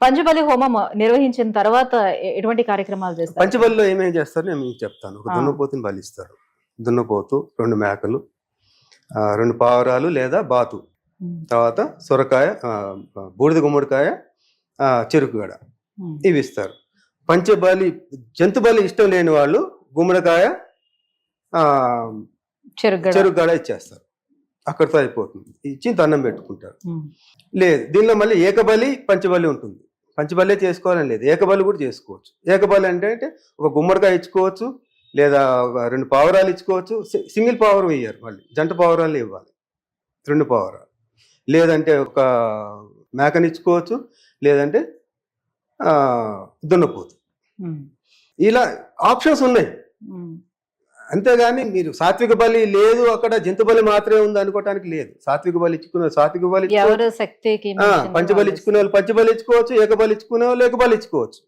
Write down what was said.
పంచబలి హోమం నిర్వహించిన తర్వాత ఎటువంటి కార్యక్రమాలు చేస్తారు? పంచబలిలో ఏమేమి చేస్తారు నేను మీకు చెప్తాను. ఒక ఆ. దున్నపోతుని బలిస్తారు. దున్నపోతు, 2 మేకలు, 2 పావురాలు లేదా బాతు, తర్వాత సొరకాయ, బూడిద గుమ్మడికాయ, చెరుకుగడ, ఇవి ఇస్తారు. పంచబలి జంతు బలి ఇష్టం లేని వాళ్ళు గుమ్మడికాయ, చెరుకుగడ ఇచ్చేస్తారు. అక్కడితో అయిపోతుంది. ఇచ్చి దండం పెట్టుకుంటారు. లేదు, దీనిలో మళ్ళీ ఏకబలి పంచబలి ఉంటుంది. పంచబలి చేసుకోవాలని లేదు, ఏకబలి కూడా చేసుకోవచ్చు. ఏకబలి అంటే ఒక గుమ్మడికాయ ఇచ్చుకోవచ్చు, లేదా 2 పావురాలు ఇచ్చుకోవచ్చు. సింగిల్ పావురం ఇయ్యారు, మళ్ళీ జంట పావురాలు ఇవ్వాలి, 2 పావురాలు. లేదంటే ఒక మేకని ఇచ్చుకోవచ్చు, లేదంటే దున్నపోతు. ఇలా ఆప్షన్స్ ఉన్నాయి. అంతేగాని మీరు సాత్విక బలి లేదు అక్కడ జంతు బలి మాత్రమే ఉంది అనుకోవటానికి లేదు. సాత్విక బలి ఇచ్చుకునే సాత్విక బలి, పంచబలి ఇచ్చుకునే వాళ్ళు పంచబలి ఇచ్చుకోవచ్చు, ఏకబలి ఇచ్చుకునే వాళ్ళు ఏకబలి ఇచ్చుకోవచ్చు.